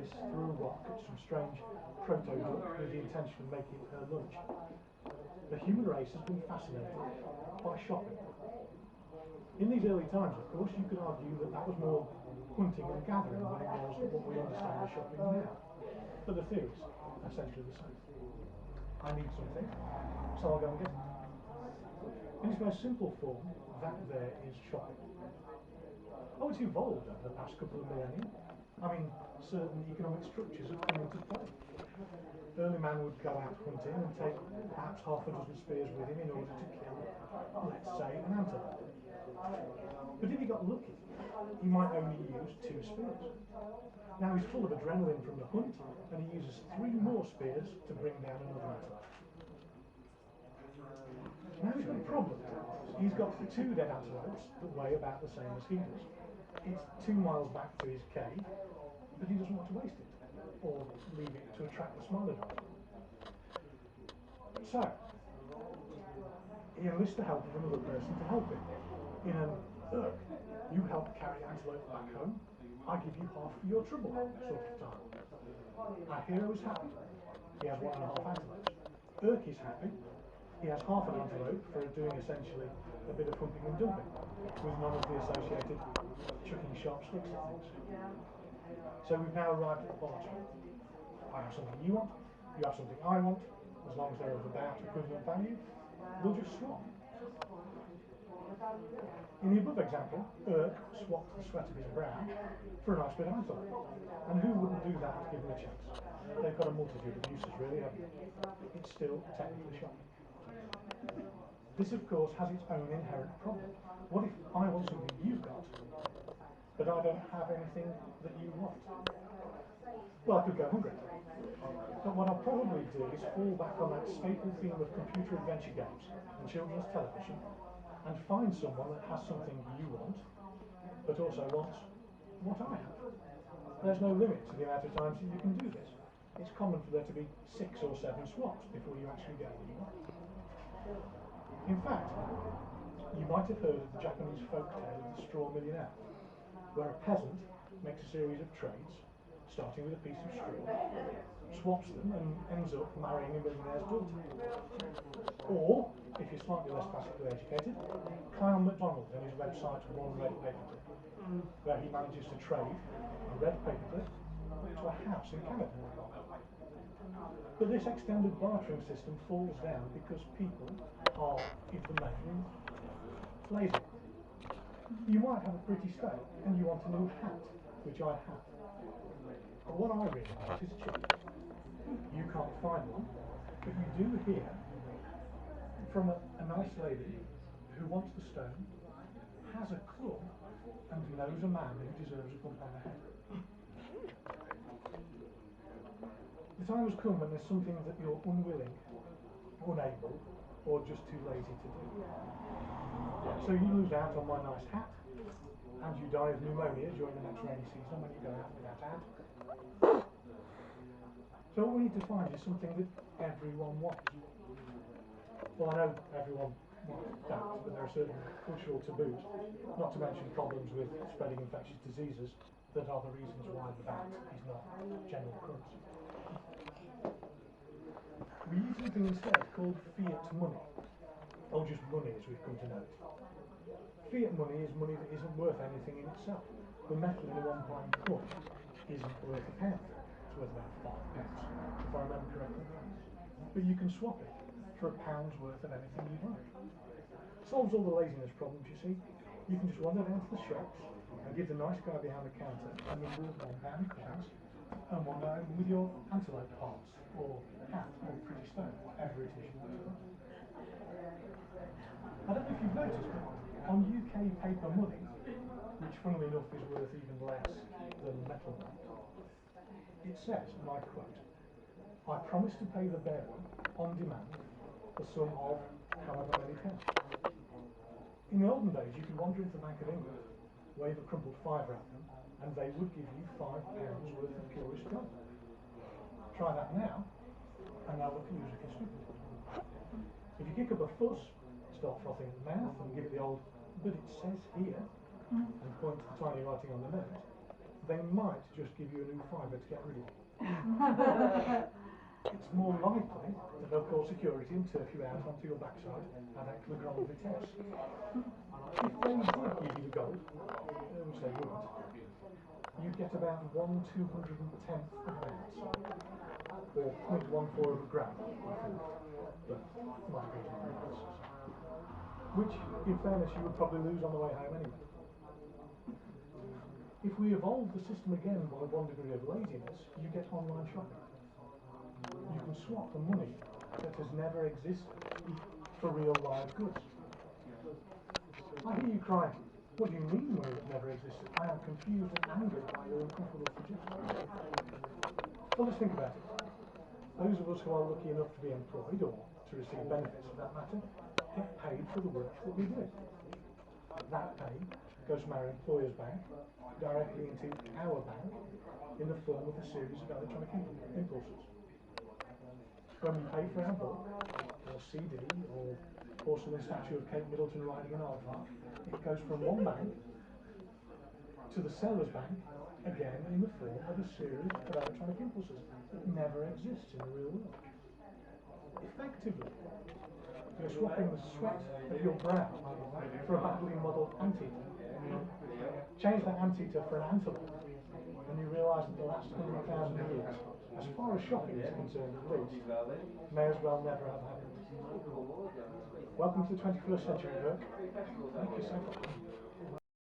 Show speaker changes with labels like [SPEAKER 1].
[SPEAKER 1] this threw a rock at some strange proto-duck with the intention of making it her lunch. The human race has been fascinated by shopping. In these early times, of course, you could argue that that was more hunting and gathering than it was what we understand as shopping now. But the theory is essentially the same. I need something, so I'll go and get it. In its most simple form, that there is shopping. Oh, it's evolved over the past couple of millennia. I mean, certain economic structures have come into play. Early man would go out hunting and take perhaps half a dozen spears with him in order to kill, let's say, an antelope. But if he got lucky, he might only use 2 spears. Now he's full of adrenaline from the hunt, and he uses 3 more spears to bring down another antelope. Now he's got a problem. He's got 2 dead antelopes that weigh about the same as he does. It's 2 miles back to his cave, but he doesn't want to waste it, or leave it to attract the smaller dog. So, he enlists the help of another person to help him. In an, you help carry antelope back home, I give you half for your trouble sort of time. Our hero is happy. He has 1.5 antelopes. Is happy. He has half an antelope for doing essentially a bit of humping and dumping, with none of the associated chucking sharp sticks at things. So we've now arrived at the barter. I have something you want, you have something I want. As long as they're of about equivalent value, we'll just swap. In the above example, swapped the sweat of his brow for a nice bit of antelope. And who wouldn't do that given a chance? They've got a multitude of uses, really, haven't they? It's still technically shopping. This, of course, has its own inherent problem. What if I want something you've got, but I don't have anything that you want? Well, I could go hungry. But what I'll probably do is fall back on that staple theme of computer adventure games and children's television and find someone that has something you want, but also wants what I have. There's no limit to the amount of times that you can do this. It's common for there to be 6 or 7 swaps before you actually get what you want. In fact, you might have heard of the Japanese folk tale of the straw millionaire, where a peasant makes a series of trades, starting with a piece of straw, swaps them and ends up marrying a millionaire's daughter. Or, if you're slightly less classically educated, Kyle MacDonald and his website One Red Paperclip, where he manages to trade a red paperclip to a house in Canada. But this extended bartering system falls down because people are, in the main, lazy. You might have a pretty stay and you want a new hat, which I have. But what I really want is cheap. You can't find one, but you do hear from a nice lady who wants the stone, has a club, and knows a man who deserves a bump on the head. The time has come when there's something that you're unwilling, unable, or just too lazy to do. So you lose out on my nice hat, and you die of pneumonia during the next rainy season when you go out without a hat. So what we need to find is something that everyone wants. Well, I know everyone wants that, but there are certain cultural taboos, not to mention problems with spreading infectious diseases, that are the reasons why the VAT is not general currency. We use something instead called fiat money, or just money as we've come to know it. Fiat money is money that isn't worth anything in itself. The metal in a £1 coin isn't worth a pound. It's worth about £5, if I remember correctly. But you can swap it for £1 worth of anything you like. Solves all the laziness problems, you see. You can just wander down to the shops and give the nice guy behind the counter a number of £1 coins and wander home with your antelope parts, or hat, or pretty stone, whatever it is you want to buy. I don't know if you've noticed, but on UK paper money, which funnily enough is worth even less than metal money, it says, and I quote, "I promise to pay the bearer, on demand, the sum of however many pence." In the olden days, you could wander into the Bank of England, wave a crumpled fiver at them, and they would give you £5 worth of purest gold. Try that now, and they'll look at you as looking stupid. If you kick up a fuss, start frothing at the mouth, and give it the old, "but it says here," and point to the tiny writing on the note, they might just give you a new fibre to get rid of it. It's more likely that they'll call security and turf you out onto your backside and act the grand Vitesse. If they did give you the gold, which they wouldn't, you get about 1/210th of an ounce, or 0.14 of a gram, I think, but might be different, which, in fairness, you would probably lose on the way home anyway. If we evolve the system again by 1 degree of laziness, you get online shopping. You can swap the money that has never existed for real live goods. I hear you crying, what do you mean money that never existed? I am confused and angered by your uncomfortable suggestion. Well, let's think about it. Those of us who are lucky enough to be employed, or to receive benefits for that matter, get paid for the work that we do. That pay goes from our employer's bank directly into our bank in the form of a series of electronic impulses. When we pay for our book, or CD, or porcelain statue of Kate Middleton riding an aardvark, it goes from one bank to the seller's bank, again in the form of a series of electronic impulses that never exists in the real world. Effectively, you're swapping the sweat of your brow for a badly modelled anteater. Change that anteater for an antelope, and you realise that the last 100,000 years, as far as shopping is concerned at least, may as well never have happened. Welcome to the 21st century, Burke. Thank you so much.